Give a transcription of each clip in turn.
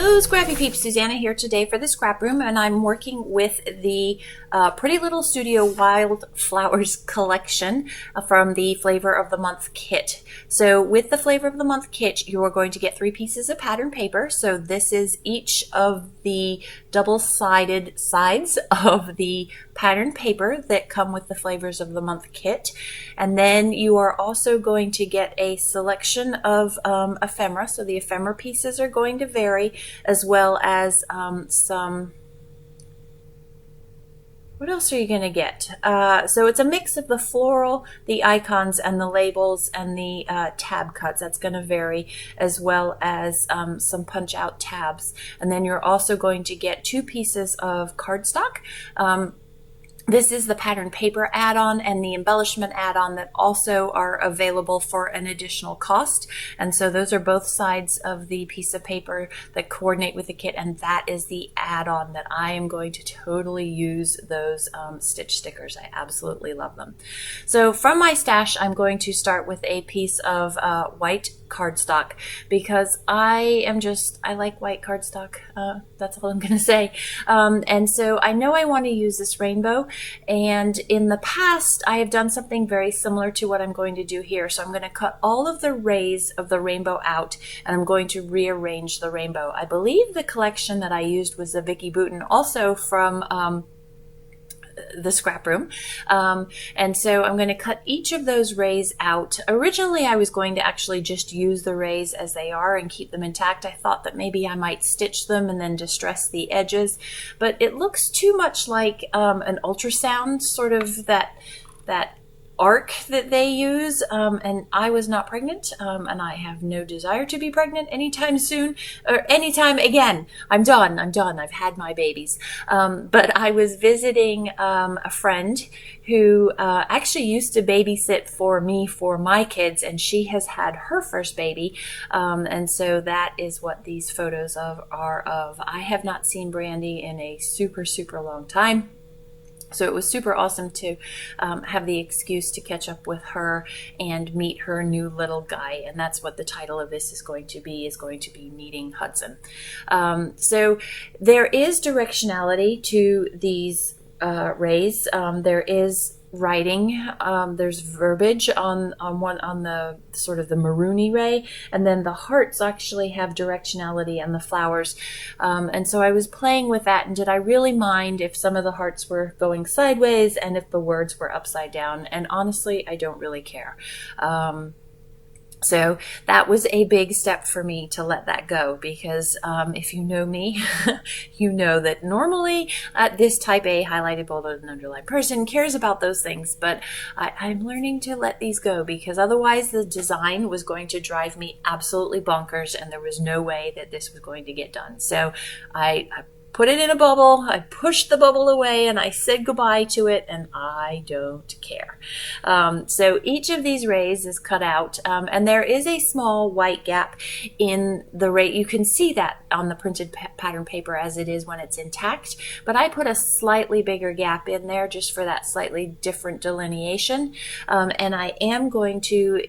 Hello Scrappy Peeps, Suzanna here today for the Scrap Room, and I'm working with the Pretty Little Studio Wildflowers collection from the Flavor of the Month kit. So with the Flavor of the Month kit, you are going to get 3 pieces of pattern paper. So this is each of the double-sided sides of the pattern paper that come with the Flavors of the Month kit. And then you are also going to get a selection of ephemera. So the ephemera pieces are going to vary, as well as some, what else are you going to get? So it's a mix of the floral, the icons, and the labels, and the tab cuts. That's going to vary, as well as some punch out tabs. And then you're also going to get 2 pieces of cardstock. This is the pattern paper add-on and the embellishment add-on that also are available for an additional cost. And so those are both sides of the piece of paper that coordinate with the kit, and that is the add-on that I am going to totally use those stitch stickers. I absolutely love them. So from my stash, I'm going to start with a piece of white cardstock because I like white cardstock. That's all I'm going to say. And so I know I want to use this rainbow. And in the past, I have done something very similar to what I'm going to do here. So I'm going to cut all of the rays of the rainbow out, and I'm going to rearrange the rainbow. I believe the collection that I used was the Vicky Bouton, also from the Scrap Room. And so I'm going to cut each of those rays out. Originally, I was going to actually just use the rays as they are and keep them intact. I thought that maybe I might stitch them and then distress the edges, but it looks too much like an ultrasound, sort of that arc that they use, and I was not pregnant, and I have no desire to be pregnant anytime soon, or anytime again. I'm done. I've had my babies. But I was visiting a friend who actually used to babysit for me for my kids, and she has had her first baby, and so that is what these photos are of. I have not seen Brandy in a super long time. So it was super awesome to have the excuse to catch up with her and meet her new little guy. And that's what the title of this is going to be Meeting Hudson. So there is directionality to these rays. There is writing, there's verbiage on the sort of the maroony ray, and then the hearts actually have directionality, and the flowers, and so I was playing with that, and did I really mind if some of the hearts were going sideways and if the words were upside down? And honestly, I don't really care. So that was a big step for me to let that go, because if you know me, you know that normally this type A highlighted, bolded, and underlined person cares about those things, but I'm learning to let these go, because otherwise the design was going to drive me absolutely bonkers, and there was no way that this was going to get done. So I put it in a bubble, I pushed the bubble away, and I said goodbye to it, and I don't care. So each of these rays is cut out, and there is a small white gap in the ray. You can see that on the printed pattern paper as it is when it's intact, but I put a slightly bigger gap in there just for that slightly different delineation, and I am going to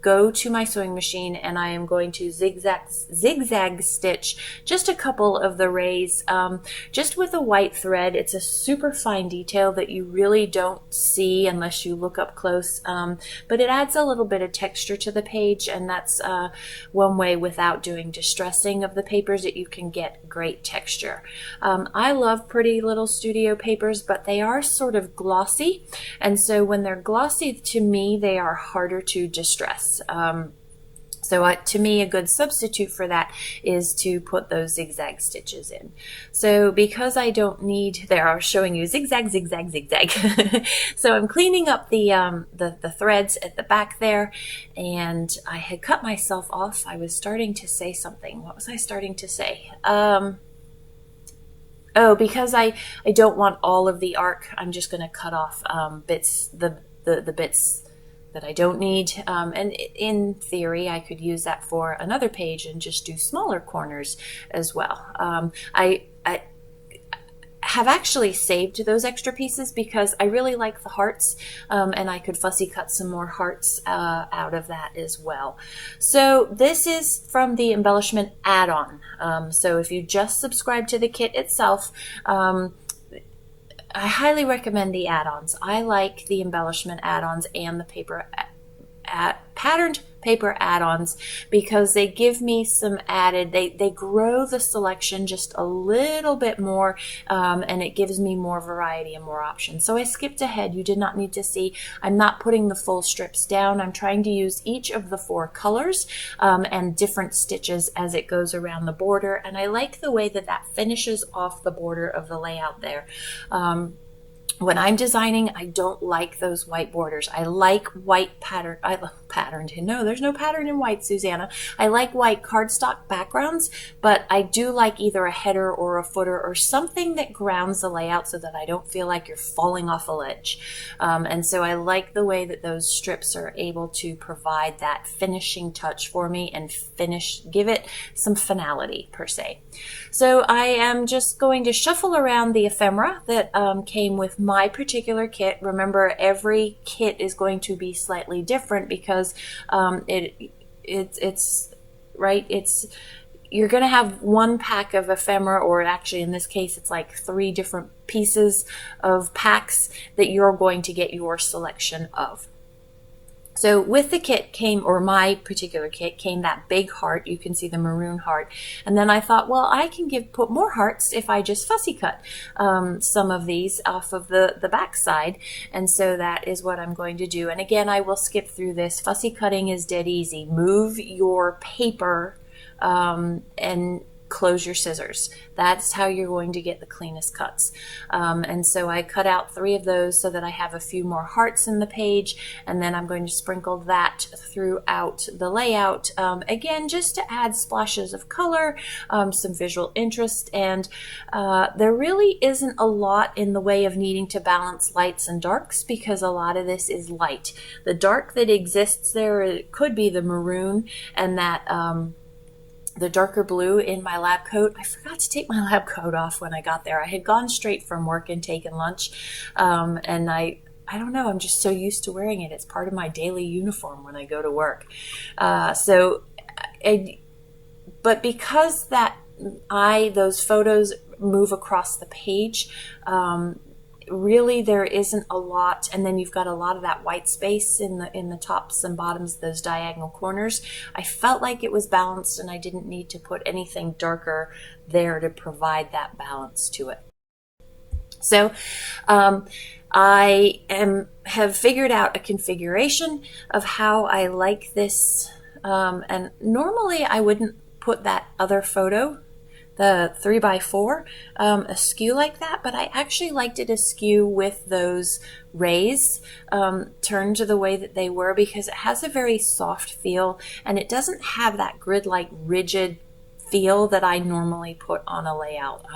go to my sewing machine, and I am going to zigzag stitch just a couple of the rays, just with a white thread. It's a super fine detail that you really don't see unless you look up close, but it adds a little bit of texture to the page, and that's one way, without doing distressing of the papers, that you can get great texture. I love Pretty Little Studio papers, but they are sort of glossy, and so when they're glossy, to me, they are harder to distress. So to me, a good substitute for that is to put those zigzag stitches in. So because I don't need, there I was showing you zigzag, zigzag, zigzag. So I'm cleaning up the threads at the back there, and I had cut myself off. I was starting to say something. What was I starting to say? Oh, because I don't want all of the arc, I'm just going to cut off bits, the bits that I don't need, and in theory I could use that for another page and just do smaller corners as well. I have actually saved those extra pieces because I really like the hearts, and I could fussy cut some more hearts out of that as well. So this is from the embellishment add-on. So if you just subscribe to the kit itself, I highly recommend the add-ons. I like the embellishment add-ons and the patterned paper add-ons because they give me some added, they grow the selection just a little bit more, and it gives me more variety and more options. So I skipped ahead. You did not need to see. I'm not putting the full strips down. I'm trying to use each of the 4 colors and different stitches as it goes around the border, and I like the way that that finishes off the border of the layout there. When I'm designing, I don't like those white borders. I like white pattern. I love patterned. No, there's no pattern in white, Suzanna. I like white cardstock backgrounds, but I do like either a header or a footer or something that grounds the layout so that I don't feel like you're falling off a ledge. And so I like the way that those strips are able to provide that finishing touch for me and give it some finality per se. So I am just going to shuffle around the ephemera that came with my particular kit. Remember, every kit is going to be slightly different because you're going to have one pack of ephemera, or actually in this case it's like 3 different pieces of packs that you're going to get your selection of. So with the kit came, or my particular kit came, that big heart. You can see the maroon heart. And then I thought, well, I can put more hearts if I just fussy cut some of these off of the back side. And so that is what I'm going to do. And again, I will skip through this. Fussy cutting is dead easy. Move your paper and close your scissors. That's how you're going to get the cleanest cuts. And so I cut out 3 of those so that I have a few more hearts in the page, and then I'm going to sprinkle that throughout the layout, again, just to add splashes of color, some visual interest, and there really isn't a lot in the way of needing to balance lights and darks because a lot of this is light. The dark that exists there, it could be the maroon and that the darker blue in my lab coat. I forgot to take my lab coat off when I got there. I had gone straight from work and taken lunch, and I don't know, I'm just so used to wearing it. It's part of my daily uniform when I go to work. But because those photos move across the page, really there isn't a lot, and then you've got a lot of that white space in the tops and bottoms, those diagonal corners. I felt like it was balanced and I didn't need to put anything darker there to provide that balance to it. So I have figured out a configuration of how I like this, and normally I wouldn't put that other photo, the 3x4, askew like that, but I actually liked it askew with those rays turned to the way that they were because it has a very soft feel and it doesn't have that grid-like rigid feel that I normally put on a layout.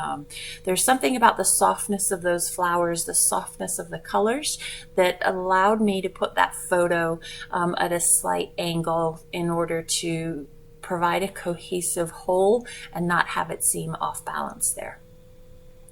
There's something about the softness of those flowers, the softness of the colors, that allowed me to put that photo at a slight angle in order to provide a cohesive whole and not have it seem off balance there.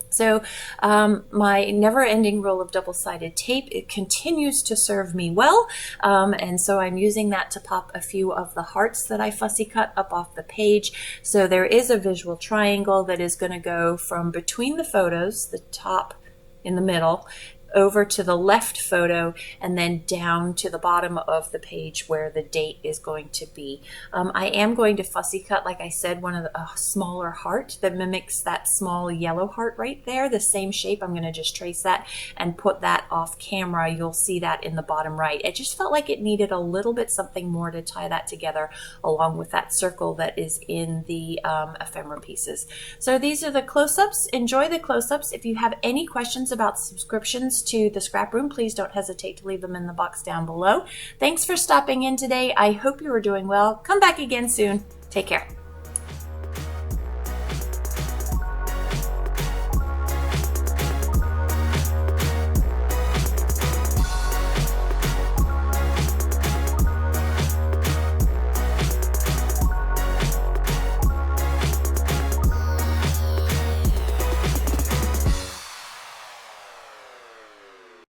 So my never-ending roll of double-sided tape, it continues to serve me well, and so I'm using that to pop a few of the hearts that I fussy cut up off the page. So there is a visual triangle that is going to go from between the photos, the top in the middle, over to the left photo, and then down to the bottom of the page where the date is going to be. I am going to fussy cut, like I said, a smaller heart that mimics that small yellow heart right there, the same shape. I'm going to just trace that and put that off camera. You'll see that in the bottom right. It just felt like it needed a little bit something more to tie that together along with that circle that is in the ephemera pieces. So these are the close-ups. Enjoy the close-ups. If you have any questions about subscriptions to the Scrap Room, please don't hesitate to leave them in the box down below. Thanks for stopping in today. I hope you are doing well. Come back again soon. Take care.